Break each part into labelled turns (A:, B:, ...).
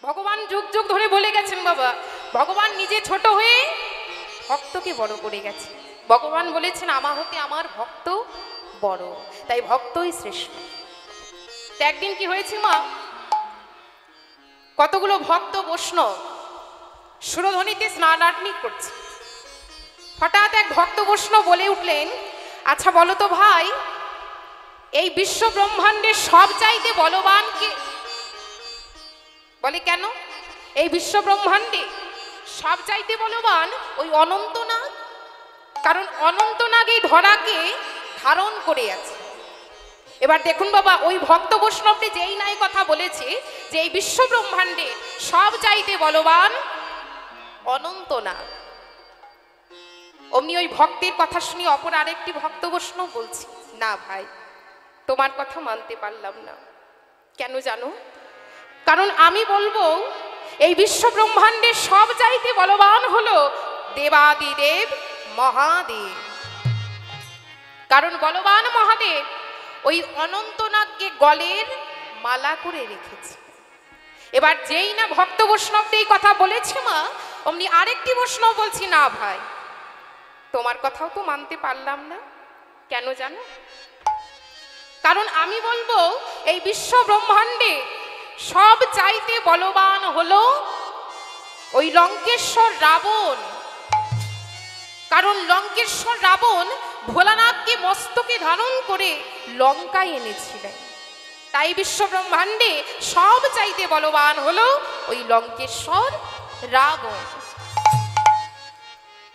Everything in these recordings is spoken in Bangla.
A: ভগবান যুগ যুগ ধরে বলে গেছেন বাবা, ভগবান নিজে ছোট হয়ে ভক্তকে বড় করে গেছে। ভগবান বলেছেন আমার হতে আমার ভক্ত বড়, তাই ভক্তই শ্রেষ্ঠ। একদিন কি হয়েছে মা, কতগুলো ভক্ত বৈষ্ণব সুরধ্বনিতে স্নানাগ্নি করছে। হঠাৎ এক ভক্ত বৈষ্ণব বলে উঠলেন, আচ্ছা বলো তো ভাই, এই বিশ্ব ব্রহ্মাণ্ডের সব চাইতে বলবান কে? বলে কেন? এই বিশ্ব ব্রহ্মাণ্ডে সব চাইতে বলবান ওই অনন্তনাগ, কারণ অনন্তনাগ এই ধরাকে ধারণ করে আছে। এবার দেখুন বাবা, ওই ভক্ত বৈষ্ণবটি যেই নাই কথা বলেছে যে এই বিশ্ব ব্রহ্মাণ্ডে সব চাইতে বলবান অনন্তনাগ, অমনি ওই ভক্তের কথা শুনি অপর আরেকটি ভক্ত বৈষ্ণব বলছি, না ভাই তোমার কথা মানতে পারলাম না। কেন জানো? কারণ আমি বলবো এই বিশ্ব ব্রহ্মাণ্ডের সব চাইতে বলবান হলো দেবাদিদেব মহাদেব। কারণ বলবান মহাদেব ওই অনন্তনাগকে গলের মালা করে রেখেছে। এবার যেই না ভক্ত বৈষ্ণবটি এই কথা বলেছে মা, অমনি আরেকটি বৈষ্ণব বলছি, না ভাই তোমার কথাও তো মানতে পারলাম না। কেন জানো? কারণ আমি বলবো এই বিশ্ব ব্রহ্মাণ্ডে সব চাইতে বলবান হলো ওই লঙ্কেশ্বর রাবণ। কারণ লঙ্কেশ্বর রাবণ ভোলানাথকে মস্তকে ধারণ করে লঙ্কায় এনেছিলেন, তাই বিশ্ব ব্রহ্মাণ্ডে সব চাইতে বলবান হলো ওই লঙ্কেশ্বর রাবণ।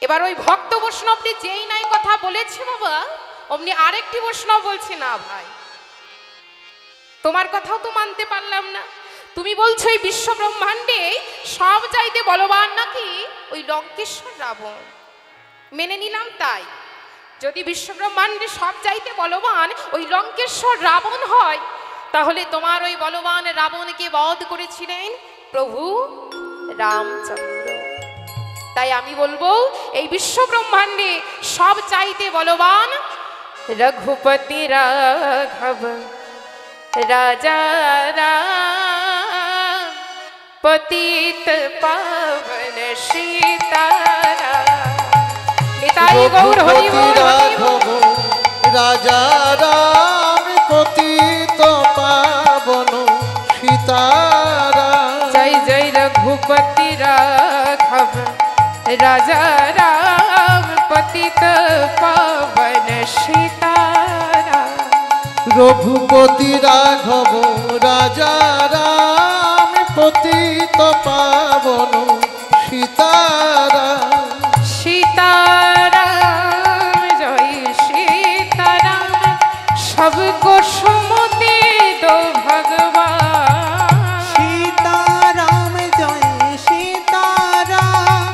A: এবার ওই ভক্ত বৈষ্ণবটি যেই নাই কথা বলেছে বাবা, অমনি আরেকটি বৈষ্ণব বলছে, না ভাই তোমার কথাও তো মানতে পারলাম না। তুমি বলছো এই বিশ্ব ব্রহ্মাণ্ডে সব চাইতে বলবান নাকি ওই লঙ্কেশ্বর রাবণ। মেনে নিলাম, তাই যদি বিশ্ব ব্রহ্মাণ্ডে সব চাইতে বলবান ওই লঙ্কেশ্বর রাবণ হয়, তাহলে তোমার ওই বলবান রাবণকে বধ করেছিলেন প্রভু রামচন্দ্র। তাই আমি বলবো এই বিশ্ব ব্রহ্মাণ্ডে সব চাইতে বলবান রঘুপতি রাঘব রাজা রাম পতিত পাবন সীতারাম। নিতাই গৌর হরি বল
B: রাজা রাম পতিত পাবন সীতারাম।
A: জয় জয় রঘুপতি রাঘব রাজা রাম পতিত পাবন সীতারাম।
B: রঘুপতি রাঘব রাজা রাম পতিত পাবন সীতারাম।
A: सीताराम जय सीताराम, सबको सुमति दो भगवान।
C: सीताराम जय सीताराम,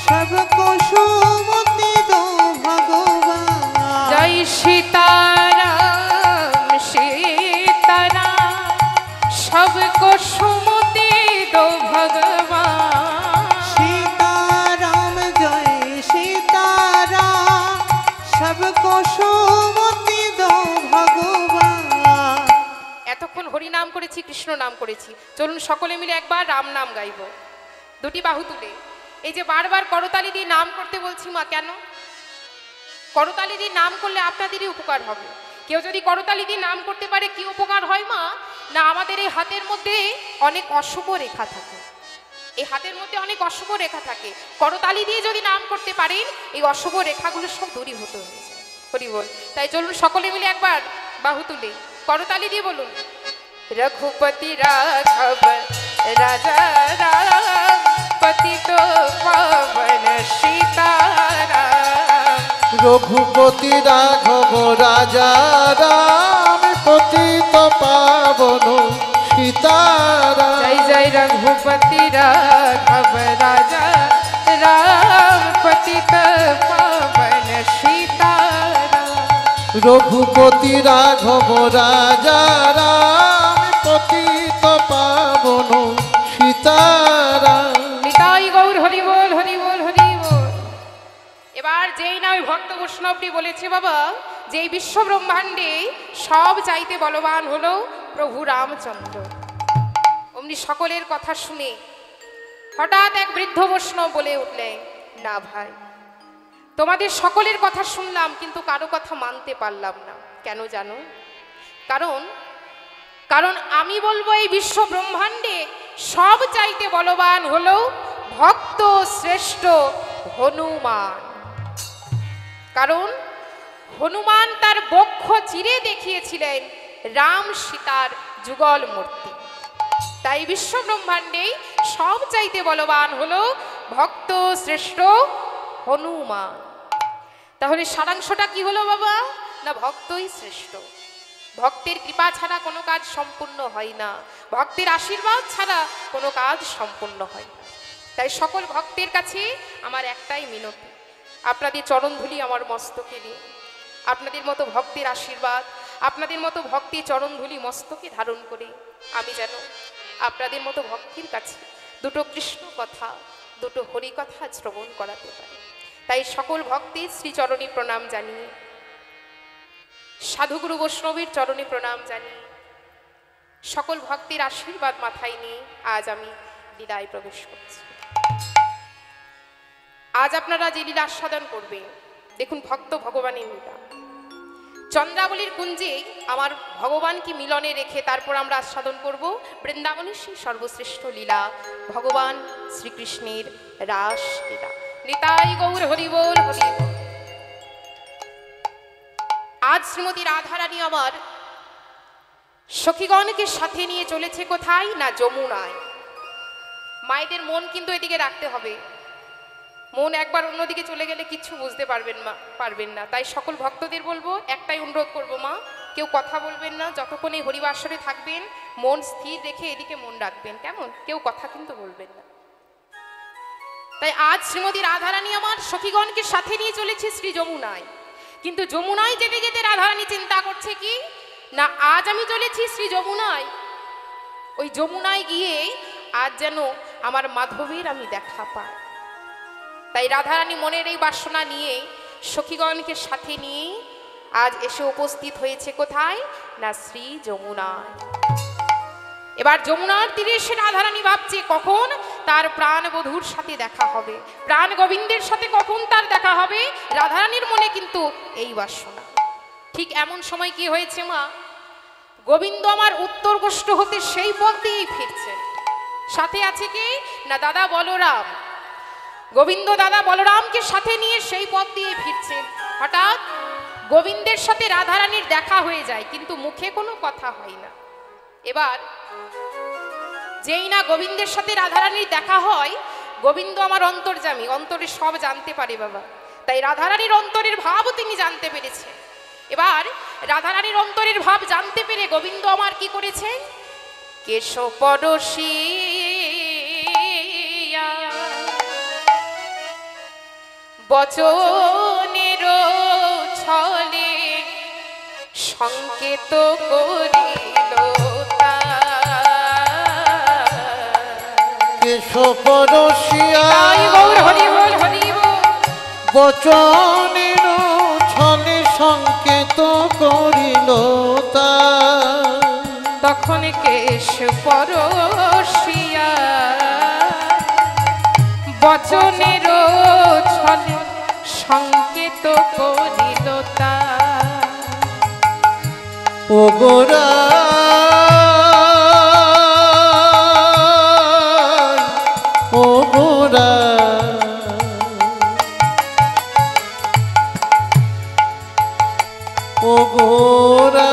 C: सबको सुमति दो भगवान।
A: जय सीताराम सीताराम, सबको सुमति दो भगवान।
C: सीताराम जय सीताराम, सबको सुमति दो भगवान।
A: এতক্ষণ হরি নাম করেছি, কৃষ্ণ নাম করেছি, চলুন সকলে মিলে একবার রাম নাম গাইব। দুটি বাহু তুলে। এই যে বারবার করতালি দিয়ে নাম করতে বলছি মা, কেন? করতালি দিয়ে নাম করলে আপনাদেরই উপকার হবে। কেউ যদি করতালি দিয়ে নাম করতে পারে কি উপকার হয় মা? না, আমাদের এই হাতের মধ্যে অনেক অশুভ রেখা থাকে, এই হাতের মধ্যে অনেক অশুভ রেখা থাকে। করতালি দিয়ে যদি নাম করতে পারেন এই অশুভ রেখাগুলো সব দূরীভূত হয়ে যায়। হরি বল। তাই চলুন সকলে মিলে একবার বাহু তুলে করতালি দিয়ে বলুন, রঘুপতি রাঘব রাজা রাম পতিত পাবন সীতারাম।
B: রঘুপতি রাঘব রাজা রাম পতিত পাবন সীতারাম।
A: জয় জয় রঘুপতি রাঘব রাজা রাম পতিত পাবন সীতারাম।
B: রঘুপতি রাঘব রাজা রাম পতিত পাবন সীতারাম।
A: নিতাই গৌর হরি বল হরি বল হরি বল। এবার যেই না ওই ভক্ত বৈষ্ণবটি বলেছে বাবা যে এই বিশ্ব ব্রহ্মাণ্ডে সব চাইতে বলবান হলো প্রভু রামচন্দ্র, অমনি সকলের কথা শুনে হঠাৎ এক বৃদ্ধ বৈষ্ণব বলে উঠলেন, না ভাই, তোমাদের সকলের কথা শুনলাম কিন্তু কারো কথা মানতে পারলাম না। কেন জানো? কারণ আমি বলবো এই বিশ্ব ব্রহ্মাণ্ডে সব চাইতে বলবান হলো ভক্ত শ্রেষ্ঠ হনুমান। কারণ হনুমান তার বক্ষ চিরে দেখিয়েছিলেন রাম সীতার যুগল মূর্তি। তাই বিশ্ব ব্রহ্মাণ্ডে সব চাইতে বলবান হলো ভক্ত শ্রেষ্ঠ হনুমান। তাহলে সারাংশটা কি হলো বাবা? না, ভক্তই শ্রেষ্ঠ। ভক্তের কৃপা ছাড়া কোনো কাজ সম্পূর্ণ হয় না, ভক্তের আশীর্বাদ ছাড়া কোনো কাজ সম্পূর্ণ হয় না। তাই সকল ভক্তের কাছে আমার একটাই মিনতি, আপনাদের চরণধুলি আমার মস্তকে দিন। আপনাদের মতো ভক্তের আশীর্বাদ, আপনাদের মতো ভক্তের চরণধুলি মস্তকে ধারণ করে আমি যেন আপনাদের মতো ভক্তির কাছে দুটো কৃষ্ণ কথা, দুটো হরি কথা শ্রবণ করাতে পারি। তাই সকল ভক্তের শ্রীচরণে প্রণাম জানিয়ে, সাধুগুরু বৈষ্ণবের চরণে প্রণাম জানিয়ে, সকল ভক্তের আশীর্বাদ মাথায় নিয়ে আজ আমি লীলায় প্রবেশ করছি। আজ আপনারা যে লীলা আস্বাদন করবেন, দেখুন ভক্ত ভগবানের লীলা। চন্দ্রাবলীর কুঞ্জে আমার ভগবানকে মিলনে রেখে তারপর আমরা আস্বাদন করব বৃন্দাবনের সেই সর্বশ্রেষ্ঠ লীলা, ভগবান শ্রীকৃষ্ণের রাস লীলা। নিতাই গৌর হরি বল, হরি বল। আজ শ্রীমতী রাধারানী আমার সখীগণকে সাথে নিয়ে চলেছে কোথায়? না, যমুনায়। মায়েদের মন কিন্তু এদিকে রাখতে হবে, মন একবার অন্যদিকে চলে গেলে কিছু বুঝতে পারবেন না। তাই সকল ভক্তদের বলবো, একটাই অনুরোধ করবো, মা কেউ কথা বলবেন না, যতক্ষণ এই হরিবাসরে থাকবেন মন স্থির রেখে এদিকে মন রাখবেন, কেমন? কেউ কথা কিন্তু বলবেন না। তাই আজ শ্রীমতী রাধারানী আমার সখীগণকে সাথে নিয়ে চলেছে শ্রী যমুনায়। কিন্তু যমুনায় যেতে যেতে রাধারানী চিন্তা করছে কি না, আজ আমি চলেছি শ্রী যমুনায়, ওই যমুনায় গিয়ে আজ যেন আমার মাধবের আমি দেখা পাই। তাই রাধারানী মনের এই বাসনা নিয়ে সখীগণকে সাথে নিয়ে আজ এসে উপস্থিত হয়েছে কোথায়? না, শ্রী যমুনায়। এবার যমুনার তীরে এসে রাধারানী ভাবছে কখন তার প্রাণ বধূর সাথে দেখা হবে, প্রাণ গোবিন্দের সাথে কখন তার দেখা হবে। রাধারানীর মনে কিন্তু এই বাসনা। ঠিক এমন সময় কি হয়েছে মা, গোবিন্দ আমার উত্তর গোষ্ঠ হতে সেই পথ দিয়েই ফিরছেন। সাথে আছে কি না, দাদা বলরাম। গোবিন্দ দাদা বলরামকে সাথে নিয়ে সেই পথ দিয়ে ফিরছেন। হঠাৎ গোবিন্দের সাথে রাধারানীর দেখা হয়ে যায়, কিন্তু মুখে কোনো কথা হয় না। এবার যেই না গোবিন্দের সাথে রাধারানীর দেখা হয়, গোবিন্দ আমার অন্তর্যামী, অন্তরে সব জানতে পারে বাবা। তাই রাধারানীর অন্তরের ভাব তিনি জানতে পেরেছেন। এবার রাধারানীর অন্তরের ভাব জানতে পেরে গোবিন্দ আমার কি করেছেন? কেশব পরশী বচনের ছলে সংকেত করিল
B: কেশব রসিয়া বচনের ছলে সংকেত করিল
A: তখন কেশব রসিয়া বচনের ছলে সংকেত করিল
B: ও গোরা ও গোরা ও গোরা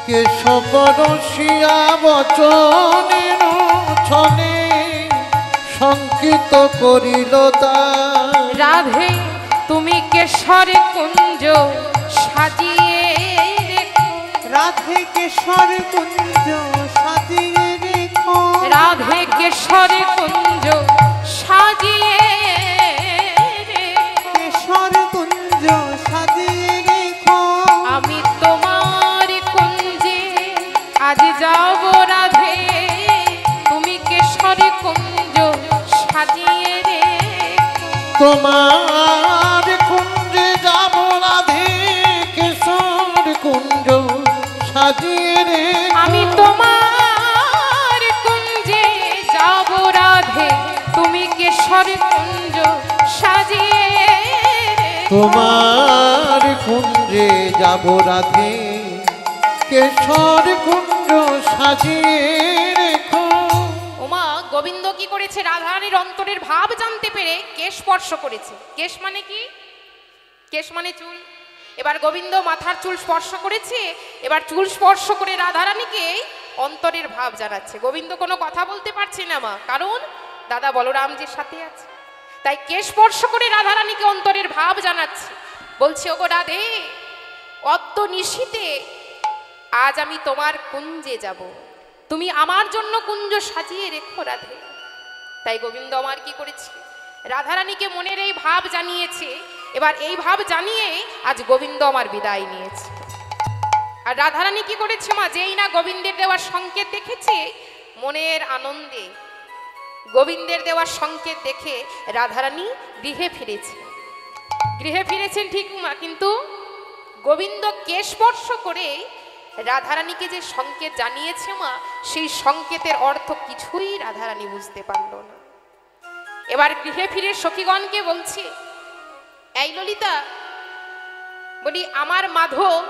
B: কেশব রসিয়া বচনের ছলে সংকিত করিল
A: রাধে তুমি কেশর কুঞ্জ সাজিয়ে রেখো,
C: রাধে কেশর কুঞ্জ সাজিয়ে রেখো,
A: রাধে কেশর কুঞ্জ সাজিয়ে রেখো,
C: কেশর কুঞ্জ সাজিয়ে রেখো।
A: আমি তোমার কুঞ্জে আজ যাব রাধে, তুমি কেশর কুঞ্জ সাজিয়ে রেখো।
B: তোমার কুঞ্জে যাব রাধে, কেশর কুঞ্জ সাজিয়ে রেখো।
A: আমি তোমার কেশর কুঞ্জ সাজিয়ে
B: তোমার কুঞ্জে যাব রাধে, কেশর কুঞ্জ সাজিয়ে রেখো।
A: ওমা, গোবিন্দ কি করেছে? রাধারানীর অন্তরের ভাব জানতে পেরে কেশ স্পর্শ করেছে। কেশ মানে কি? কেশ মানে চুল। এবার গোবিন্দ মাথার চুল স্পর্শ করেছে, এবার চুল স্পর্শ করে রাধারানীকে অন্তরের ভাব জানাচ্ছে। গোবিন্দ কোনো কথা বলতে পারছে না মা, কারণ দাদা বলরামজির সাথে আছে। তাই কেশ স্পর্শ করে রাধারানীকে অন্তরের ভাব জানাচ্ছে। বলছে, ওগো রাধে, অদ্য নিশীতে আজ আমি তোমার কুঞ্জে যাব, তুমি আমার জন্য কুঞ্জ সাজিয়ে রেখো রাধে। তাই গোবিন্দ আমার কি করেছে? রাধারানীকে মনের এই ভাব জানিয়েছে। এবার এই ভাব জানিয়ে আজ গোবিন্দ আমার বিদায় নিয়েছে। আর রাধারানী কি করেছে মা? যেই না গোবিন্দের দেওয়ার সংকেত দেখেছে, মনের আনন্দে গোবিন্দের দেওয়ার সংকেত দেখে রাধারানী গৃহে ফিরেছে। গৃহে ফিরেছেন ঠিক মা, কিন্তু গোবিন্দ কেশ স্পর্শ করে রাধারানীকে যে সংকেত জানিয়েছে মা, সেই সংকেতের অর্থ কিছুই রাধারানী বুঝতে পারল না। এবার গৃহে ফিরে সখীগণকে বলছে, এই ললিতা, বলি আমার মাধব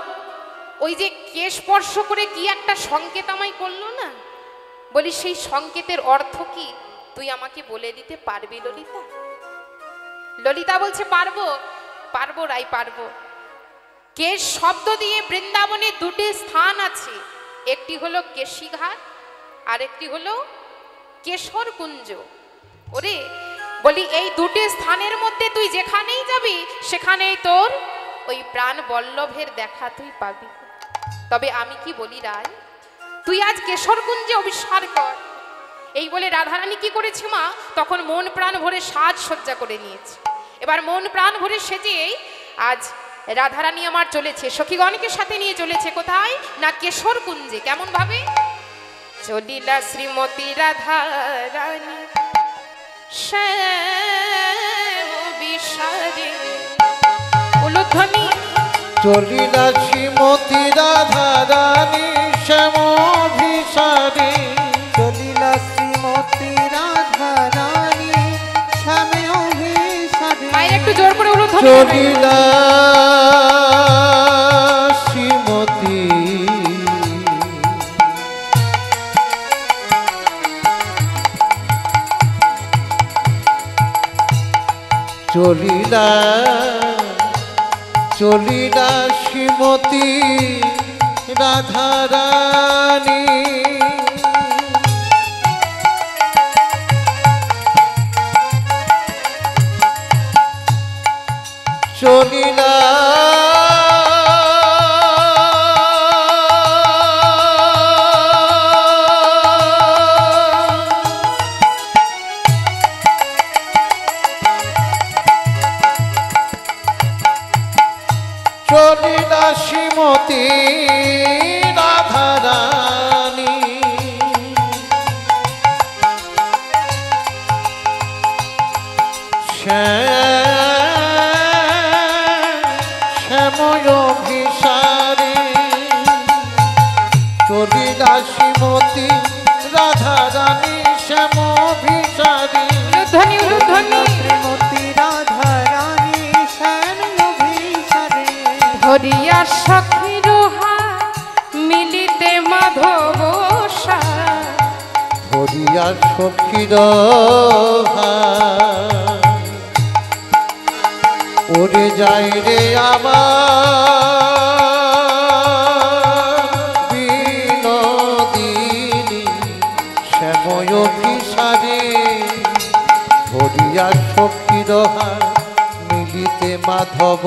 A: ওই যে কেশ স্পর্শ করে কি একটা সংকেত আমায় করলো না, বলি সেই সংকেতের অর্থ কি তুই আমাকে বলে দিতে পারবি ললিতা? ললিতা বলছে, পারবো পারবো রাই পারবো। কেশ শব্দ দিয়ে বৃন্দাবনে দুটি স্থান আছে, একটি হলো কেশিঘাট আর একটি হলো কেশর কুঞ্জ। ওরে বলি, এই দুটি স্থানের মধ্যে তুই যেখানেই যাবি সেখানেই তোর ওই প্রাণ বল্লভের দেখা তুই পাবি। তবে আমি কি বলি রায়, তুই আজ কেশর কুঞ্জে অবিষ্কার কর। এই বলে রাধারানী কি করেছে মা? তখন মন প্রাণ ভরে সাজসজ্জা করে নিয়েছে। এবার মন প্রাণ ভরে সেজে আজ রাধারানী আমার চলেছে, সখীগণকে সাথে নিয়ে চলেছে কোথায় না? কেশর কুঞ্জে। কেমন ভাবে চলিলা শ্রীমতী রাধারানী শ্যাম বিষাদে। উলুধ্বনি।
B: চলিলা শ্রীমতী রাধারানী শ্যাম বিষাদে।
C: চলিলা শ্রীমতী রাধারানী শ্যামে অভিসারে।
A: মায়ের একটু জোর করে উলুধ্বনি।
B: চলিলা শ্রীমতী চলিলা চলিলা শ্রীমতী রাধারানী চলিলা চলিলা শ্রীমতী রাধারানী শ্যাময় অভিসারে। চলিলা শ্রীমতী রাধারানী শ্যাম অভিসারে।
A: উলুধ্বনি উলুধ্বনি।
C: শ্রীমতী রাধারানী শ্যামে অভিসারে।
A: ধরিয়া সখীর হাত মিলিতে মাধব সার।
B: ধরিয়া সখীর হাত ওরে যাই রে আমার বিনোদিনী শ্যাময় অভিসারে। ধরিয়া সখীর হাত মিলিতে মাধব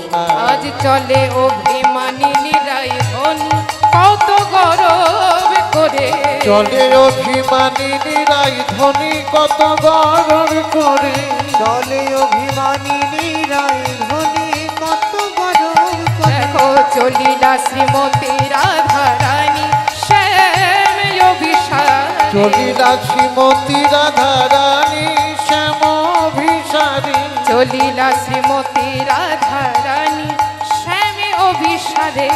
B: সার।
A: আজ চলে অভিমানিনী রায় ধনী কত গরব করে।
B: চলে অভিমানিনী রাই ধনী কত গরব করে।
C: চলে অভিমানিনী রায় ধনী কত গরব করে।
A: দেখো চলিলা শ্রীমতী রাধারানী শ্যাম অভিসারে।
B: চলিলা শ্রীমতী রাধারানী শ্যাম অভিসারে।
A: চলিলা শ্রীমতী রাধারানী শ্যাম অভিসারে।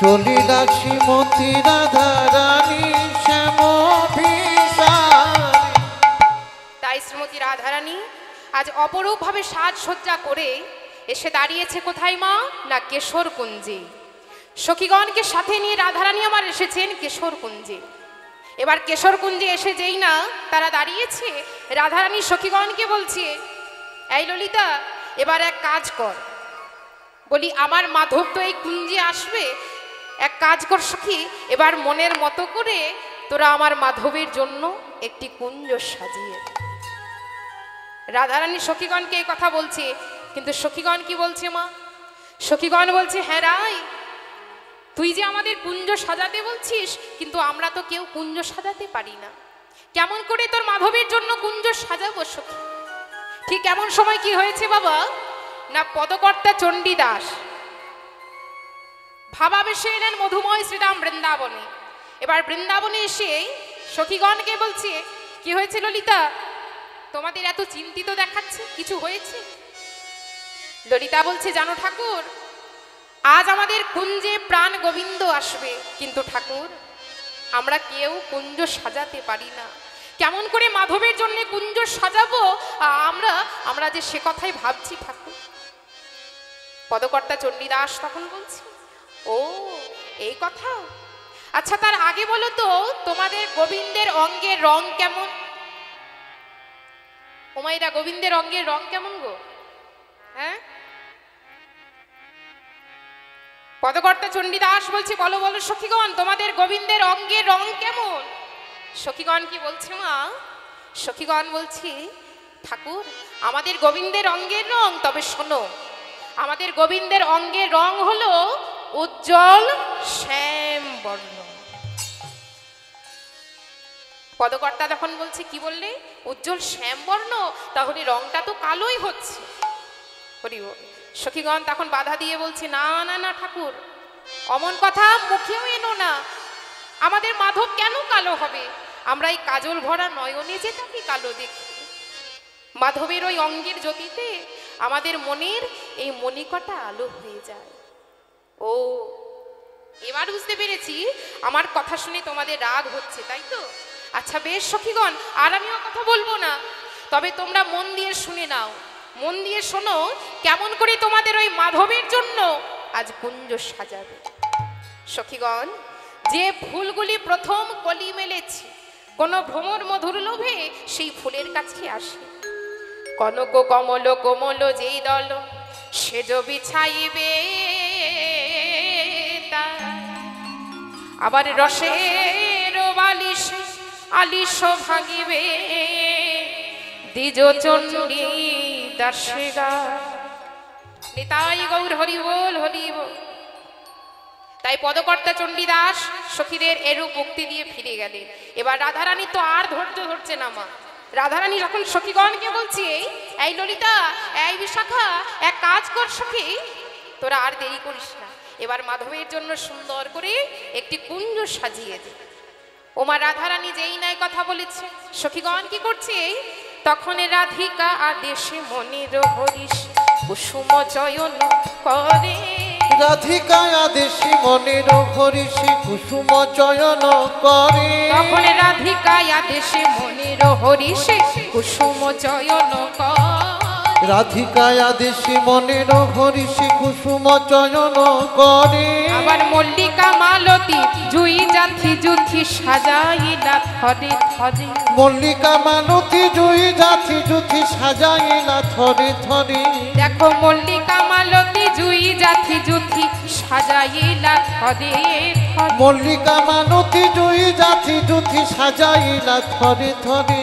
B: চলিলা শ্রীমতী রাধারানী শ্যাম অভিসারে।
A: তাই আজ অপরূপভাবে সাজসজ্জা করে এসে দাঁড়িয়েছে কোথায় মা? না কেশর কুঞ্জে। সখীগণকে সাথে নিয়ে রাধারানী আমার এসেছেন কেশর কুঞ্জে। এবার কেশর কুঞ্জে এসে যেই না তারা দাঁড়িয়েছে, রাধারানী সখীগণকে বলছে, এই ললিতা, এবার এক কাজ কর। বলি আমার মাধব তো এই কুঞ্জে আসবে, এক কাজ কর সখী, এবার মনের মতো করে তোরা আমার মাধবের জন্য একটি কুঞ্জ সাজিয়ে দে। রাধারানী সখীগণকে এই কথা বলছে, কিন্তু সখীগণ কি বলছে মা? সখীগণ বলছে, হ্যাঁ রাই, তুই যে আমাদের কুঞ্জ সাজাতে বলছিস, কিন্তু আমরা তো কেউ কুঞ্জ সাজাতে পারি না। কেমন করে তোর মাধবের জন্য কুঞ্জ সাজাবো সখী? ঠিক এমন সময় কি হয়েছে বাবা, না পদকর্তা চণ্ডীদাস ভাবাবেশে এলেন মধুময় শ্রীরাম বৃন্দাবনে। এবার বৃন্দাবনে এসে সখীগণকে বলছে, কি হয়েছে ললিতা, তোমাদের এত চিন্তিত দেখাচ্ছে, কিছু হয়েছে? ললিতা বলছে, জানো ঠাকুর, আজ আমাদের কুঞ্জে প্রাণ গোবিন্দ আসবে, কিন্তু ঠাকুর আমরা কেউ কুঞ্জ সাজাতে পারি না। কেমন করে মাধবের জন্য কুঞ্জ সাজাবো আমরা যে সে কথাই ভাবছি ঠাকুর। পদকর্তা চণ্ডীদাস তখন বলছে, ও এই কথা, আচ্ছা তার আগে বলো তো তোমাদের গোবিন্দের অঙ্গের রং কেমন? ওমাইরা, গোবিন্দের অঙ্গের রং কেমন গো? হ্যাঁ, পদকর্তা চণ্ডীদাস বলছে, বলো বলো সখীগণ, তোমাদের গোবিন্দের অঙ্গের রং কেমন? সখীগণ কি বলছে মা? সখীগণ বলছি, ঠাকুর আমাদের গোবিন্দের অঙ্গের রং, তবে শোনো, আমাদের গোবিন্দের অঙ্গের রং হলো উজ্জ্বল শ্যাম বর্ণ। পদকর্তা তখন বলছে, কি বললে? উজ্জ্বল শ্যাম বর্ণ, তাহলে রংটা তো কালোই হচ্ছে। সখীগণ তখন বাধা দিয়ে বলছে, না না না ঠাকুর, অমন কথা মুখেও এনো না, আমাদের মাধব কেন কালো হবে? আমরা এই কাজল ভরা নয়নে যে তাকে কালো দেখি, মাধবের ওই অঙ্গের জ্যোতিতে আমাদের মনের এই মণিকটা আলো হয়ে যায়। ও এবার বুঝতে পেরেছি, আমার কথা শুনে তোমাদের রাগ হচ্ছে, তাই তো? আচ্ছা বেশ সখীগণ, আর আমিও কথা বলবো না, তবে তোমরা মন দিয়ে শুনে নাও, মন দিয়ে শোনো, কেমন করে তোমাদের ওই মাধবের জন্য আজ কুঞ্জ সাজাবে। সখীগণ, যে ফুলগুলি প্রথম কলি মেলেছে, কোন ভ্রমর মধুর লোভে সেই ফুলের কাছে আসে। কনক কমল কোমল যেই দল সেজ বিছাইবে, আবার রসের বালিশ আলিশ ভাঙিবে, দ্বিজ চণ্ডী দাসে গা। নিতাই গৌর হরি বল, হরি বল। তাই পদকর্তা চণ্ডীদাস সখীদের এরূপ মুক্তি দিয়ে ফিরে গেলেন। এবার রাধারানী তো আর ধৈর্য ধরছে না মা। রাধারানী যখন সখীগণকে বলছে, এই ললিতা, এই বিশাখা, এক কাজ কর সখী, তোরা আর দেরি করিস না, এবার মাধবের জন্য সুন্দর করে একটি কুঞ্জ সাজিয়ে দে। ওমা রাধারানী যেই নাই কথা বলেছে, সখীগণ কি করছে? তখন রাধিকা আদেশে মনের হরিষ কুসুম চয়ন করে।
B: রাধিকা আদেশে মনের হরিষ কুসুম চয়ন করে।
A: তখন রাধিকা আদেশে মনের হরিষ কুসুম চয়ন করে।
B: রাধিকা আদেশে মনের হরিষ কুসুম চয়ন করে।
A: আবার মল্লিকা মালতী জুই জাথি জুথি সাজাইলা থরে থরে।
B: মল্লিকা মালতী জুই জাথি জুথি সাজাইলা থরে থরে।
A: দেখো মল্লিকা মালতী জুই জাথি জুথি সাজাইলা থরে থরে।
B: মল্লিকা মালতী জুই জাথি জুথি সাজাইলা থরে থরে।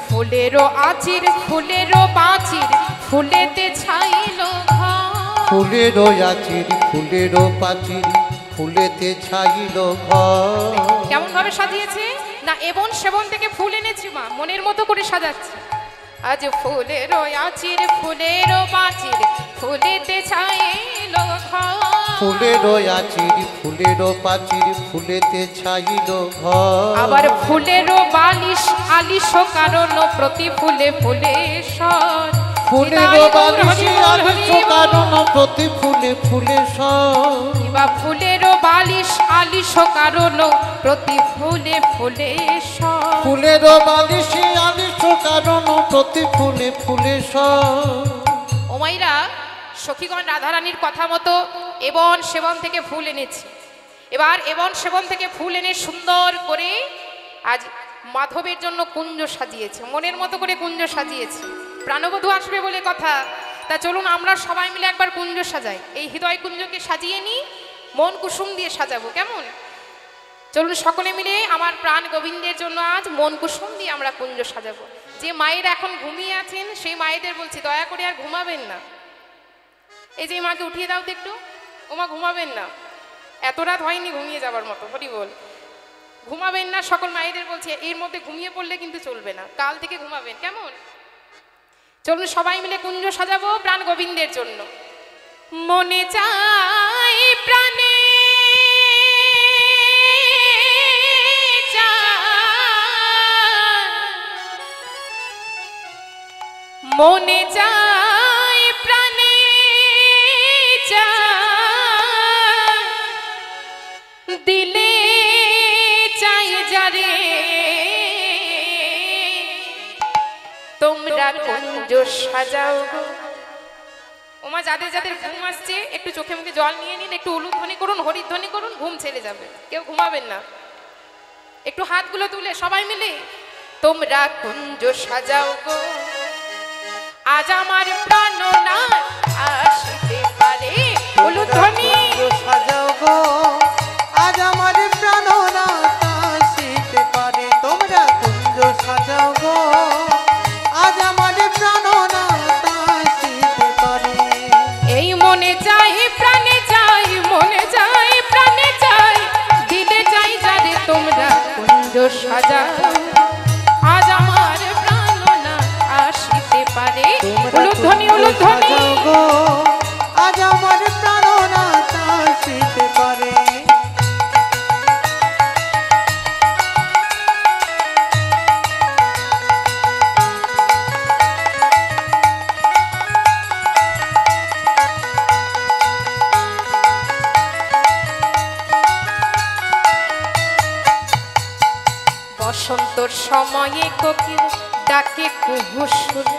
A: ফুলেরও আচির ফুলেরও পাচির ফুলেতে ছাইল ঘর।
B: ফুলেরও আচির ফুলেরও পাচির ফুলেতে ছাইল ঘর।
A: কেমন ভাবে সাজিয়েছে না, এবন সেবন থেকে ফুল এনেছি মা, মনের মতো করে সাজাচ্ছে। আজ ফুলেরও আচির ফুলেরও পাচির ফুলেতে ছাইল ঘর।
B: ফুলেরও আচির ফুলেরও পাচির ফুলেতে ছাইল ঘর।
A: আবার ফুলেরও বালিশ আলিশ কারণ প্রতি ফুলে ফুলে সর।
B: ফুলেরও বালিশ আলিশ কারণ প্রতি ফুলে ফুলে সর।
A: বা ফুলেরও বালিশ আলিশ কারণ প্রতি ফুলে ফুলে সর।
B: ফুলেরও বালিশ আলিশ আসিছ কারণ প্রতি ফুলে ফুলে সব।
A: ও মাইরা, সখীগণ রাধারানীর কথা মতো এবন সেবন থেকে ফুল এনেছি। এবার এবন সেবন থেকে ফুল এনে সুন্দর করে আজ মাধবের জন্য কুঞ্জ সাজিয়েছে, মনের মতো করে কুঞ্জ সাজিয়েছে। প্রাণবধূ আসবে বলে কথা, তা চলুন আমরা সবাই মিলে একবার কুঞ্জ সাজাই। এই হৃদয় কুঞ্জকে সাজিয়ে নিই, মন কুসুম দিয়ে সাজাবো, কেমন? চলুন সকলে মিলে আমার প্রাণ গোবিন্দের জন্য আজ মন কুসুম দিয়ে আমরা কুঞ্জ সাজাবো। যে মায়ের এখন ঘুমিয়ে আছেন সেই মায়েদের বলছি দয়া করে আর ঘুমাবেন না। এই যে মাকে উঠিয়ে দাও তো একটু, ওমা ঘুমাবেন না, এত রাত হয়নি ঘুমিয়ে যাবার মতো, হরি বল। ঘুমাবেন না, সকল মায়েদের বলছি এর মধ্যে ঘুমিয়ে পড়লে কিন্তু চলবে না, কাল থেকে ঘুমাবেন, কেমন? চলুন সবাই মিলে কুঞ্জ সাজাবো প্রাণ গোবিন্দের জন্য। মনে চাই প্রাণে মনে চাই প্রাণে দিলে চাই যারে তোমরা কুঞ্জ সাজাও গো। ওমা যাদের যাদের ঘুম আসছে একটু চোখে মুখে জল নিয়ে নিন, একটু উলুধ্বনি করুন, হরিধ্বনি করুন, ঘুম ছেড়ে যাবে, কেউ ঘুমাবেন না। একটু হাতগুলো তুলে সবাই মিলে তোমরা কুঞ্জ সাজাও গো, আজ আমার প্রাণনাথ আসিতে পারে। উলুধ্বনি
C: সাজাও গো, আজ আমার প্রাণনাথ আসিতে পারে। তোমরা কুঞ্জ সাজাও গো, আজ আমার প্রাণনাথ আসিতে পারে।
A: এই মনে চাই প্রাণে চাই, মনে চাই প্রাণে চাই, দিলে চাই যারে তোমরা কুঞ্জ সাজাও, আজ আমার প্রাণনাথ আসিতে পারে। উলুধ্বনি উলুধ্বনি
C: গো, আজ আমার প্রাণনাথ আসিতে পারে।
A: বসন্তর সময়ে কোকিল ডাকে কুহু সুরে,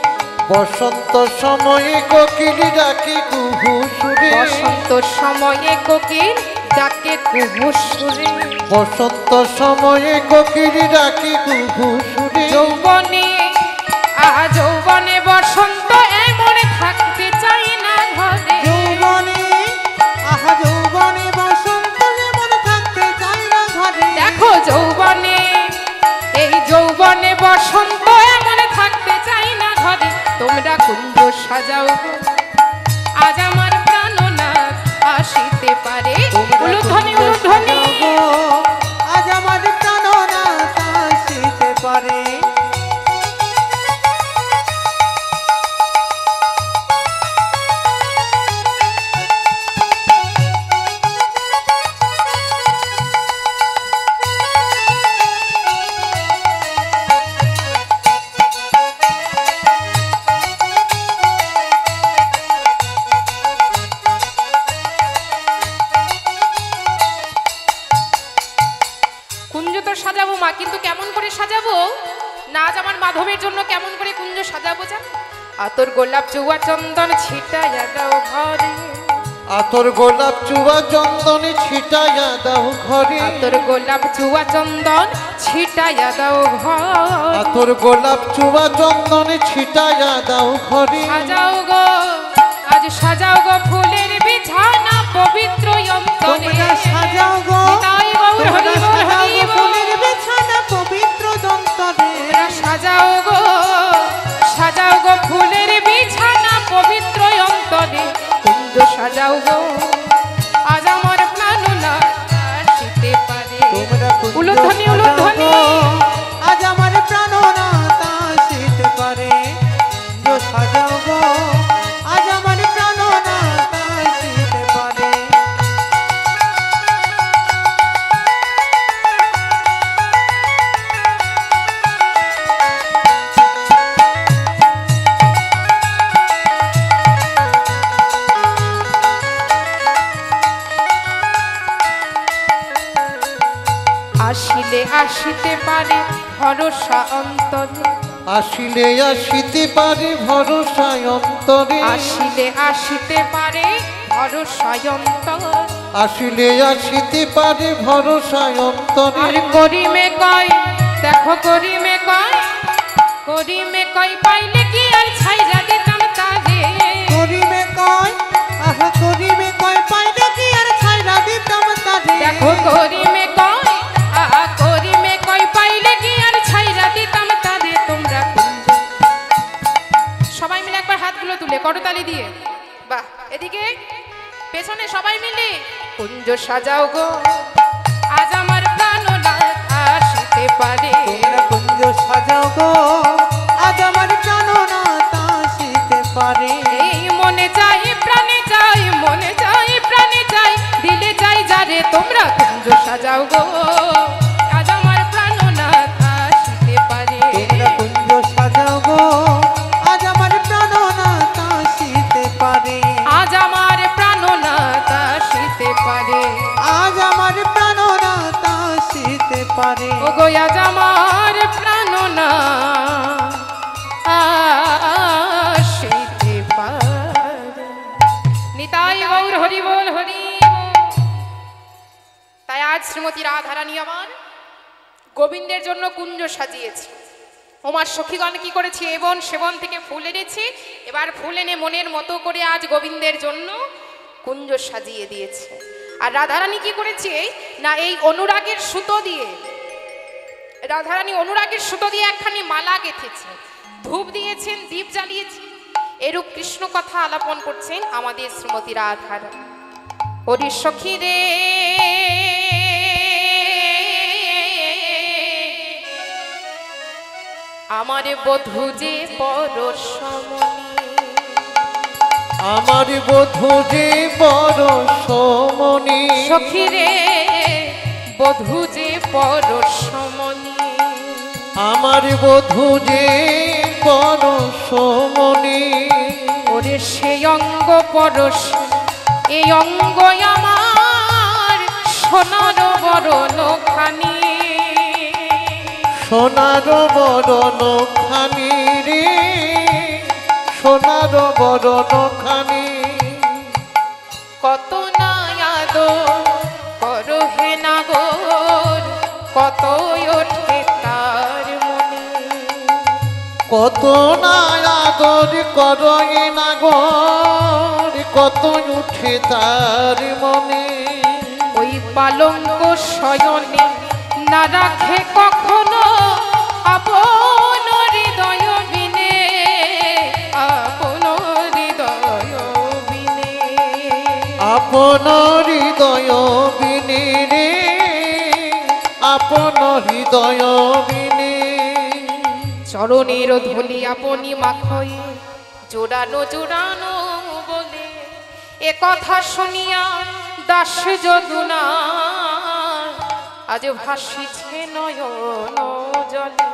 B: বসন্ত সময়ে কোকিল ডাকে কুহু সুরে,
A: বসন্তর সময়ে কোকিল ডাকে কুহু সুরে,
B: বসন্ত সময়ে কোকিল ডাকে কুহু সুরে।
A: যৌবনে যৌবনে বসন্ত এমন থাকতে চাই না ঘরে,
C: যৌবনে যৌবনে বসন্ত যেমন থাকতে চাই না ঘরে।
A: দেখো যৌবনে এই যৌবনে বসন্ত এমন থাকতে চাই না ঘরে। তোমরা কুঞ্জ সাজাও গো, আজ আমার প্রাণনাথ আসিতে পারে। উলুধ্বনি উলুধ্বনি
C: আজ আমার প্রাণনাথ আসিতে পারে।
A: কুঞ্জ তো সাজাবো মা, কিন্তু কেমন করে সাজাবো না, আজ আমার মাধবের জন্য কেমন করে কুঞ্জ সাজাবো জানো? আতর গোলাপ চুয়া চন্দন ছিটাইয়া দাও ঘরে,
B: আতর গোলাপ চুয়া চন্দনে ছিটাইয়া দাও ঘরে,
A: আতর গোলাপ চুয়া চন্দন ছিটাইয়া দাও ঘরে,
B: আতর গোলাপ চুয়া চন্দনে ছিটাইয়া দাও ঘরে।
A: সাজাও গো আজ সাজাও গো ফুলের বিছানা পবিত্র অন্তরে।
C: তোমরা সাজাও গো,
A: নিতাই গৌর হরি বল
C: সাজাও
A: হরি
C: গো
A: বল।
C: ফুলের বিছানা পবিত্র দন্তরে।
A: তোমরা সাজাও গো সাজাও গো ফুলের বিছানা পবিত্র অন্তরে। কুঞ্জ সাজাও গো, আজ আমার প্রাণনাথ আসিতে পারে।
C: তোমরা কুঞ্জ
A: উলুধ্বনি
C: সাজাও
A: উলুধ্বনি
C: গো, আজ আমার প্রাণনাথ আসিতে পারে। কুঞ্জ সাজাও গো, আজ আমার প্রাণনাথ আসিতে পারে।
A: আসিলে আসিতে পারে ভরসা অন্তরে,
B: আসিলে আসিতে পারে ভরসায় অন্তরে,
A: আসিলে আসিতে পারে ভরসায় অন্তর।
B: আসিলে আসিতে পারে ভরসায় অন্তরে।
A: আর করিমে কয়, দেখো করিমে কয়, করিমে কয় পাইলে কি আর ছাইরা দিতাম তারে।
C: করিমে কয়, আহা করিমে কয় পাইলে কি আর ছাইরা দিতাম তারে।
A: দেখো করিমে কয়, আহা করিমে কয় পাইলে কি আর ছাইরা দিতাম তারে। তোমরা কুঞ্জ, সবাই মিলে একবার হাতগুলো তুলে করতালি দিয়ে, বাহ, এদিকে পেছনে সবাই মিলে কুঞ্জ সাজাও গো, আজ আমার প্রাণনাথ আসিতে পারে।
C: তোমরা কুঞ্জ সাজাও গো, আজ আমার প্রাণনাথ আসিতে পারে।
A: এই মনে চাই প্রাণে চাই, মনে চাই প্রাণে চাই, দিলে চাই যারে। তোমরা কুঞ্জ সাজাও গো, আজ আমার প্রাণনাথ আসিতে পারে।
C: তোমরা কুঞ্জ সাজাও গো, আজ আমার প্রাণনাথ আসিতে পারে।
A: আজ আমার প্রাণনাথ আসিতে পারে।
C: আজ আমার প্রাণনাথ আসিতে পারে।
A: ও গো আজ আমার প্রাণনাথ আসিতে পারে। নিতাই গৌর হরি বল, হরি বল। তাই আজ শ্রীমতী রাধারানী আমার গোবিন্দের জন্য কুঞ্জ সাজিয়েছে। ওমার সখীগণ কি করেছে, এবন সেবন থেকে ফুল এনেছে। এবার ফুল এনে মনের মতো করে আজ গোবিন্দের জন্য কুঞ্জ সাজিয়ে দিয়েছে। আর রাধারানী কি করেছে না, এই অনুরাগের সুতো দিয়ে, রাধারানী অনুরাগের সুতো দিয়ে একখানি মালা গেঁথেছে, ধূপ দিয়েছেন, দীপ জ্বালিয়েছেন। এরূপ কৃষ্ণ কথা আলাপন করছেন আমাদের শ্রীমতী রাধারানী। হরি সখী রে আমার বধূ যে পরশমণি,
B: আমার বধূ যে পরশমণি।
A: সখী রে বধূ যে পরশমণি,
B: আমার বধূ যে পরশমণি।
A: ওরে সেই অঙ্গ পরশ, এই অঙ্গ আমার সোনার বরণ খানি।
B: সোনার বরণ খানি রে, সোনার বরণ খানি।
A: কত না আদর করো হে নাগর, কত ওঠে তার মনে।
B: কত না আদর করো এ নাগর, কত উঠে তার মনে।
A: ওই পালঙ্ক শয়নে না রাখে কখনো আপন হৃদয় বিনে, আপন হৃদয় বিনে।
B: আপন হৃদয় বিনে রে, আপন হৃদয় বিনে।
A: চরণের ধুলি আপনি মাখয়ে জোড়ানো জোড়ানো বলে, এ কথা শুনিয়া দাস যদুনা আজ ভাসিছে নয়ন জলে।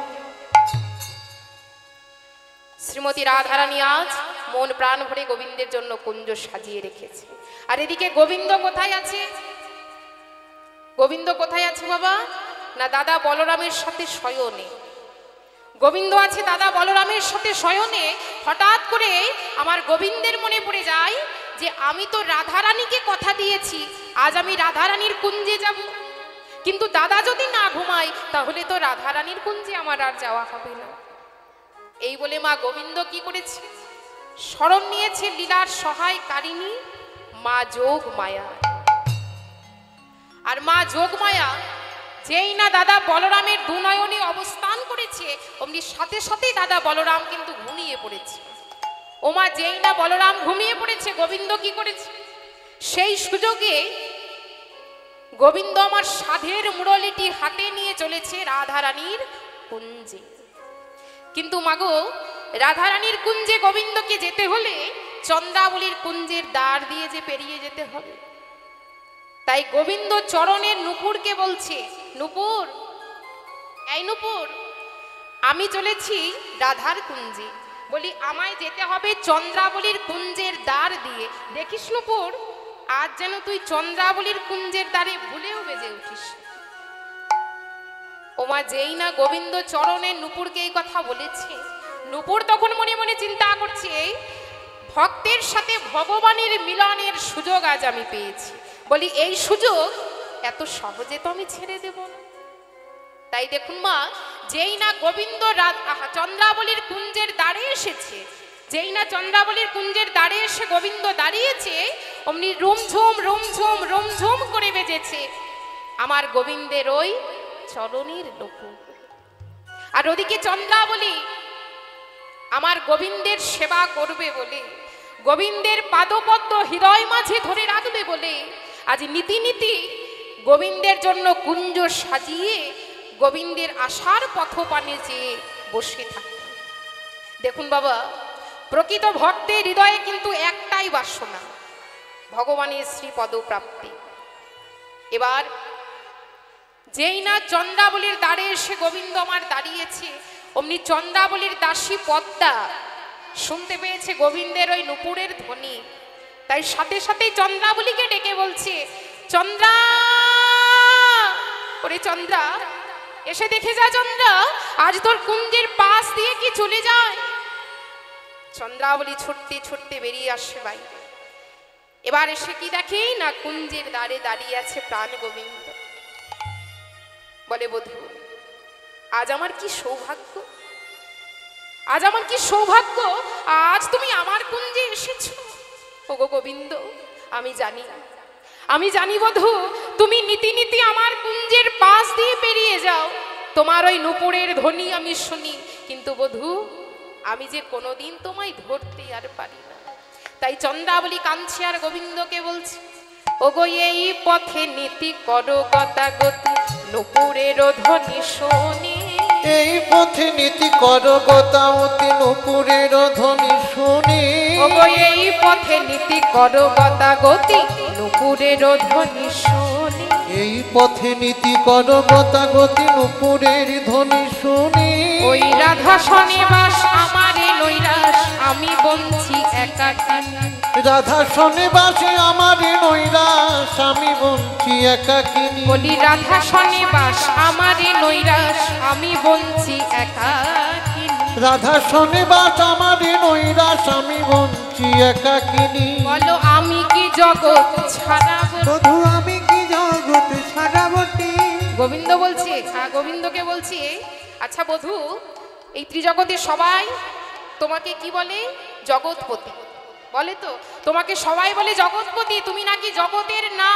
A: শ্রীমতী রাধারানী আজ মন প্রাণ ভরে গোবিন্দের জন্য কুঞ্জ সাজিয়ে রেখেছে। আর এদিকে গোবিন্দ কোথায় আছে? গোবিন্দ কোথায় আছে বাবা? না দাদা বলরামের সাথে শয়নে। গোবিন্দ আছে দাদা বলরামের সাথে শয়নে। হঠাৎ করে আমার গোবিন্দের মনে পড়ে যায় যে আমি তো রাধারানীকে কথা দিয়েছি আজ আমি রাধারানীর কুঞ্জে যাব, কিন্তু দাদা যদি না ঘুমায় তাহলে তো রাধারানীর কুঞ্জে আমার আর যাওয়া হবে না। এই বলে মা গোবিন্দ কি করেছে, শরণ নিয়েছে লীলার সহায়কারিণী মা যোগ মায়া। আর মা যোগ মায়া যেই না দাদা বলরামের দুনয়নে অবস্থান করেছে অমনি সাথে সাথেই দাদা বলরাম কিন্তু ঘুমিয়ে পড়েছে। ওমা যেই না বলরাম ঘুমিয়ে পড়েছে, গোবিন্দ কি করেছে, সেই সুযোগে গোবিন্দ আমার সাধের মুরলিটি হাতে নিয়ে চলেছে রাধারানীর কুঞ্জে। কিন্তু মাগো রাধারানীর কুঞ্জে গোবিন্দকে যেতে হলে চন্দ্রাবলীর কুঞ্জের দ্বার দিয়ে যে পেরিয়ে যেতে হবে। তাই গোবিন্দ চরণের নুপুরকে বলছে, নুপুর, এই নুপুর, আমি চলেছি রাধার কুঞ্জে, বলি আমায় যেতে হবে চন্দ্রাবলীর কুঞ্জের দ্বার দিয়ে। দেখিস নুপুর, আজ যেন তুই চন্দ্রাবলীর কুঞ্জের দ্বারে ভুলেও বেজে উঠিস। ওমা যেই না গোবিন্দ চরণে নূপুরকে এই কথা বলেছে, নূপুর তখন মনে মনে চিন্তা করছে ভক্তের সাথে ভগবানের মিলনের সুযোগ আজ আমি পেয়েছি, বলি এই সুযোগ এত সহজে তো আমি ছেড়ে দেব না। তাই দেখুন মা, যেই না গোবিন্দ চন্দ্রাবলীর কুঞ্জের দ্বারে এসেছে, যেই না চন্দ্রাবলীর কুঞ্জের দ্বারে এসে গোবিন্দ দাঁড়িয়েছে, অমনি রুমঝুম রুমঝুম রুমঝুম করে বেজেছে আমার গোবিন্দের ওই চরণের নূপুর। আর ওদিকে চন্দ্রাবলী আমার গোবিন্দের সেবা করবে বলে, গোবিন্দের পাদপদ্ম হৃদয় মাঝে ধরে রাখবে বলে আজ নীতি নীতি গোবিন্দের জন্য কুঞ্জ সাজিয়ে গোবিন্দের আশার পথপানে চেয়ে বসে থাকে। দেখুন বাবা, প্রকৃত ভক্তের হৃদয়ে কিন্তু একটাই বাসনা, ভগবানের শ্রীপদ প্রাপ্তি। এবার যেই না চন্দ্রাবলীর দ্বারে এসে গোবিন্দ আমার দাঁড়িয়েছে, অমনি চন্দ্রাবলীর দাসী পদ্মা শুনতে পেয়েছে গোবিন্দের ওই নূপুরের ধ্বনি, তাই সাথে সাথেই চন্দ্রাবলীকে ডেকে বলছে, চন্দ্রা, ওরে চন্দ্রা, এসে দেখে যা চন্দ্রা, আজ তোর কুঞ্জের পাশ দিয়ে কি চলে যায়। চন্দ্রাবলী ছুটতে ছুটতে বেরিয়ে আসে বাইরে। এবার এসে কি দেখে না কুঞ্জের দ্বারে দাঁড়িয়ে আছে প্রাণ গোবিন্দ। বলে বধূ, আজ আমার কি সৌভাগ্য, আজ আমার কি সৌভাগ্য, আজ তুমি আমার কুঞ্জে এসেছো। ওগো গোবিন্দ, আমি জানি, আমি জানি বধূ, তুমি নীতি নীতি আমার কুঞ্জের পাশ দিয়ে পেরিয়ে যাও, তোমার ওই নূপুরের ধ্বনি আমি শুনি, কিন্তু বধূ আমি যে কোনোদিন তোমায় ধরতে আর পারি না। তাই চন্দ্রাবলী কাঁদছে আর গোবিন্দকে বলছে, ওগো এই পথে নীতি করো গতাগতি, নূপুরের ধ্বনি শুনি।
B: এই পথে নীতি করো গতাগতি, নূপুরের ধ্বনি শুনি।
A: ওগো এই পথে নীতি করো গতাগতি, নূপুরের ধ্বনি শুনি।
B: এই পথে নীতি করো গতাগতি, নূপুরের ধ্বনি শুনি।
A: ওই রাধা শনিবাস আমারে নৈরাস, আমি বঞ্চি একাকিনী।
B: রাধা শনিবাসে আমার নৈরাস, আমি বঞ্চি একাকিনী।
A: বলি রাধা শনিবাস আমারে নৈরাস, আমি বঞ্চি একাকিনী।
B: রাধা শনিবাস আমার নৈরাস, আমি বঞ্চি একাকিনী।
A: বলো আমি কি জগৎ ছাড়া
C: বধু আমি কি জগৎ ছাড়া বটে।
A: গোবিন্দ বলছি, হ্যাঁ গোবিন্দকে বলছি, আচ্ছা বধূ, এই ত্রিজগতে সবাই তোমাকে কি বলে? জগৎপতি বলে তো, তোমাকে সবাই বলে জগৎপতি, তুমি নাকি জগতের না।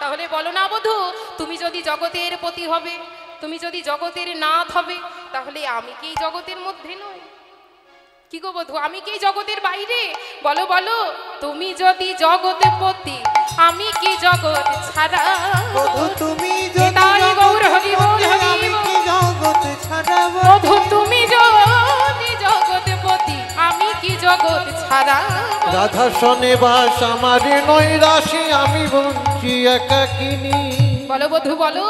A: তাহলে বলো না বধূ, তুমি যদি জগতের পতি হবে, তুমি যদি জগতের নাথ হবে, তাহলে আমি কি জগতের মধ্যে নই? কি গো বধূ, আমি কি জগতের বাইরে? বলো বলো, তুমি যদি জগতের পতি, আমি কি জগৎ ছাড়া?
C: বধু তুমি যদি
A: নিতাই গৌর হরি বল হরি
C: আমি
A: বল।
C: কি জগৎ ছাড়া
A: বধূ তুমি যদি জগৎপতি, আমি কি জগৎ ছাড়া?
B: রাধা শনিবাস আমার নৈরাসে, আমি বঞ্চি একাকিনী।
A: বলো বধূ বলো,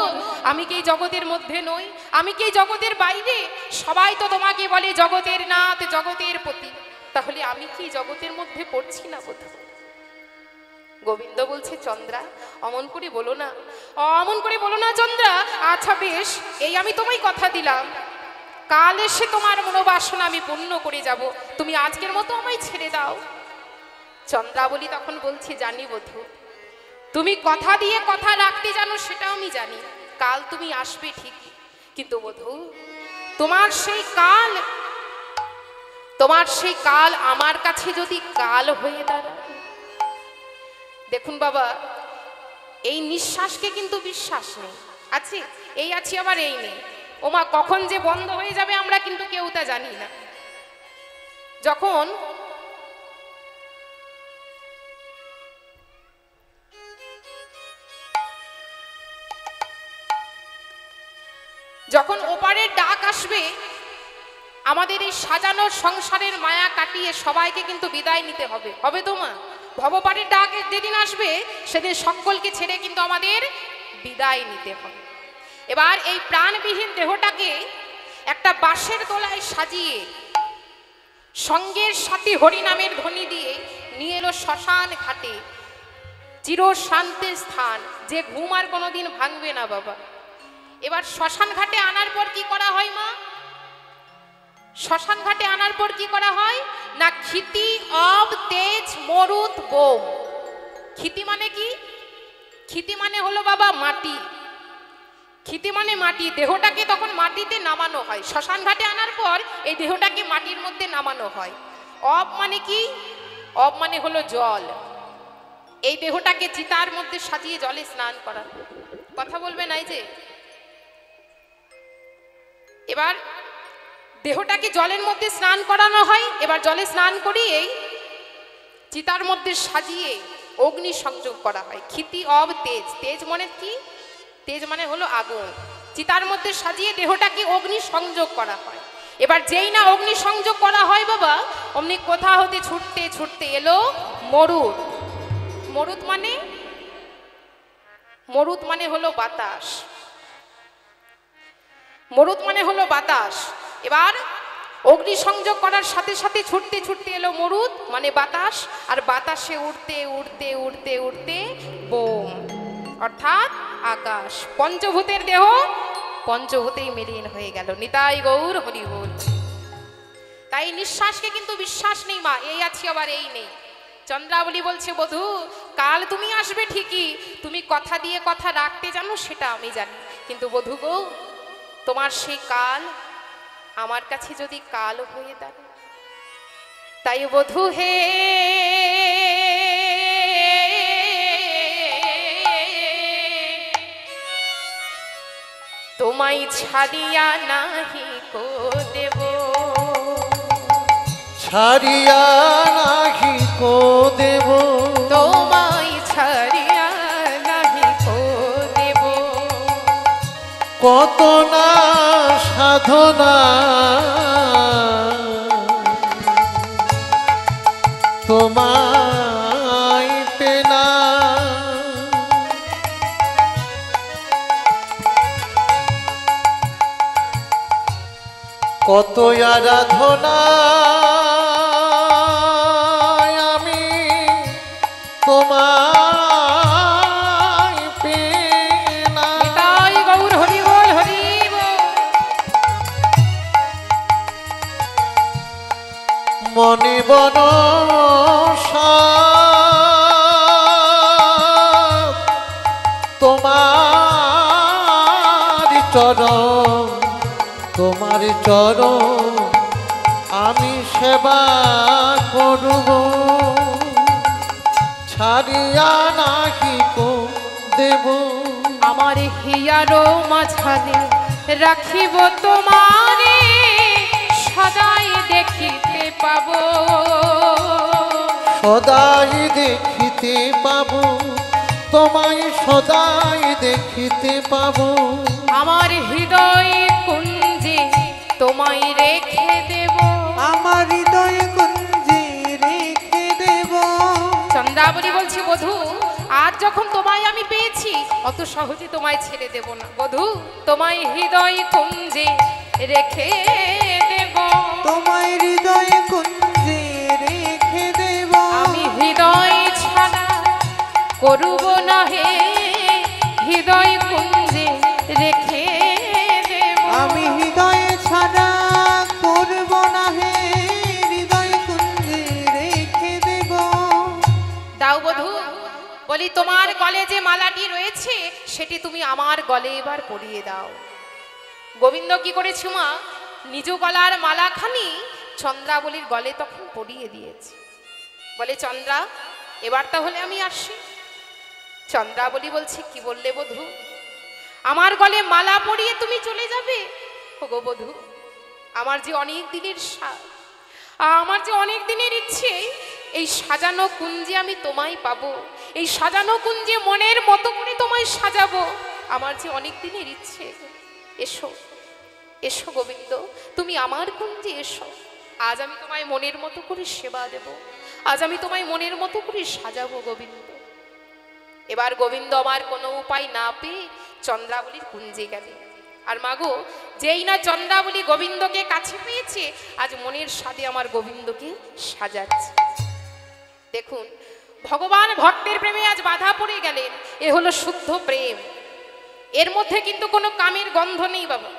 A: আমি কি জগতের মধ্যে নই? আমি কি জগতের বাইরে? সবাই তো তোমাকে বলে জগতের নাথ, জগতের পতি, তাহলে আমি কি জগতের মধ্যে পড়ছি না বধূ? গোবিন্দ বলছে, চন্দ্রা অমন করে বলো না, অমন করে বলো না চন্দ্রা। আচ্ছা বেশ, এই আমি তোমায় কথা দিলাম, কাল এসে তোমার মনোবাসনা আমি পূর্ণ করে যাব, তুমি আজকের মতো আমায় ছেড়ে দাও। চন্দ্রাবলী তখন বলছে, জানি বধূ, তুমি কথা দিয়ে কথা রাখতে জানো, সেটা আমি জানি, কাল তুমি আসবে ঠিকই, কিন্তু বধূ তোমার সেই কাল আমার কাছে যদি কাল হয়ে দাঁড়ায়। দেখুন বাবা, এই নিঃশ্বাসকে কিন্তু বিশ্বাস নেই, আছে এই আছি আবার এই নেই, ওমা কখন যে বন্ধ হয়ে যাবে আমরা কিন্তু কেউ তা জানি না। যখন ওপারের ডাক আসবে, আমাদের এই সাজানোর সংসারের মায়া কাটিয়ে সবাইকে কিন্তু বিদায় নিতে হবে, হবে তো মা? ভবপারের ডাক যেদিন আসবে, সেদিন সকলকে ছেড়ে কিন্তু আমাদের বিদায় নিতে হবে। এবার এই প্রাণবিহীন দেহটাকে একটা বাঁশের দোলায় সাজিয়ে সঙ্গের সাথে হরিনামের ধ্বনি দিয়ে নিয়ে এলো শ্মশান ঘাটে, চিরশান্তির স্থান, যে ঘুম আর কোনোদিন ভাঙবে না বাবা। এবার শ্মশান ঘাটে আনার পর কি করা হয় মা? শ্মশান ঘাটে আনার পর কি করা হয় না, ক্ষিতি অব তেজ মরুত বোম। ক্ষিতি মানে কি? ক্ষিতি মানে হলো বাবা মাটি। ক্ষিতি মানে মাটি। দেহটাকে তখন মাটিতে নামানো হয়। শ্মশান ঘাটে আনার পর এই দেহটাকে মাটির মধ্যে নামানো হয়। অব মানে কি? অব মানে হলো জল। এই দেহটাকে চিতার মধ্যে সাজিয়ে জলে স্নান করা। কথা বলবে নাই যে, এবার দেহটাকে জলের মধ্যে স্নান করানো হয়। এবার জলে স্নান করিয়েই চিতার মধ্যে সাজিয়ে অগ্নি সংযোগ করা হয়। ক্ষিতি অব তেজ। তেজ মানে কি? তেজ মানে হলো আগুন। চিতার মধ্যে সাজিয়ে দেহটাকে অগ্নি সংযোগ করা হয়। এবার যেই না অগ্নি সংযোগ করা হয় বাবা, অমনি কোথা হতে ছুটতে ছুটতে এলো মরুদ। মরুদ মানে, মরুদ মানে হলো বাতাস। মরুদ মানে হলো বাতাস। এবার অগ্নি সংযোগ করার সাথে সাথে ছুটতে ছুটতে এলো মরুদ মানে বাতাস। আর বাতাসে উড়তে উড়তে উড়তে উড়তে বোম, অর্থাৎ আকাশ। পঞ্চভূতের দেহ পঞ্চভূতেই মিলিন হয়ে গেল। নিতাই গৌর হরি বল। তাই নিঃশ্বাসকে কিন্তু বিশ্বাস নেই মা, এই আছি আবার এই নেই। চন্দ্রাবলী বলছে, বধূ কাল তুমি আসবে ঠিকই, তুমি কথা দিয়ে কথা রাখতে জানো সেটা আমি জানি, কিন্তু বধূ গো তোমার সেই কাল আমার কাছে যদি কাল হয়ে দাঁড়ায়, তাই বধূ হে তোমায় ছাড়িয়া নাহি কো দেব,
B: ছাড়িয়া নাহি কো দেব,
A: তোমায় ছাড়িয়া নাহি কো দেব।
B: কত না সাধনা তোমায় পেনা, কত আরাধনা আমি তোমায় পেনা।
A: নিতাই গৌর হরি বল হরি বল।
B: মনে বন তোমার চরণ, তোমার চরণ আমি সেবা করব, ছাড়িয়া নাহি কো দেব।
A: আমার হিয়ারো মাঝারে রাখিব তোমারে, সদাই দেখিতে পাব,
B: সদাই দেখিতে পাব, তোমায় সদাই দেখিতে পাব।
A: আমার হৃদয় কুঞ্জে তোমায় রেখে দেব,
C: আমার হৃদয় কুঞ্জে রেখে দেব।
A: চন্দ্রাবলী বলছি, বধূ আজ যখন তোমায় আমি পেয়েছি অত সহজে তোমায় ছেড়ে দেব না। বধূ তোমায় হৃদয় কুঞ্জে রেখে দেব,
C: তোমায় হৃদয় কুঞ্জে রেখে দেব।
A: আমি হৃদয় ছাড়া করব না হে, হৃদয় কুঞ্জে রেখে দেব।
C: আমি হৃদয় ছাড়া করব না হে, হৃদয় কুঞ্জে রেখে দেব।
A: দাও বধূ, বলি তোমার গলে যে মালাটি রয়েছে সেটি তুমি আমার গলে এবার পরিয়ে দাও। গোবিন্দ কি করেছে মা, নিজ গলার মালাখানি চন্দ্রাবলীর গলে তখন পরিয়ে দিয়েছে। বলে চন্দ্রা এবার তাহলে আমি আসি। চন্দ্রাবলী বলছে, কি বললে বধূ, আমার গলে মালা পরিয়ে তুমি চলে যাবে? ওগো বধূ, আমার যে অনেক দিনের আমার যে অনেক দিনের ইচ্ছে, এই সাজানো কুঞ্জে আমি তোমায় পাবো, এই সাজানো কুঞ্জে মনের মতো করে তোমায় সাজাবো, আমার যে অনেক দিনের ইচ্ছে। এসো এসো গোবিন্দ, তুমি আমার কুঞ্জে এসো। আজ আমি তোমায় মনের মতো করে সেবা দেব, আজ আমি তোমায় মনের মতো করে সাজাবো গোবিন্দ। এবার গোবিন্দ আমার কোনো উপায় না পেয়ে চন্দ্রাবলীর কুঞ্জে গেলেন। আর মাগো, যেই না চন্দ্রাবলী গোবিন্দকে কাছে পেয়েছে, আজ মনের স্বাদে আমার গোবিন্দকে সাজাচ্ছে। দেখুন, ভগবান ভক্তের প্রেমে আজ বাধা পড়ে গেলেন। এ হলো শুদ্ধ প্রেম, এর মধ্যে কিন্তু কোনো কামের গন্ধ নেই বাবা।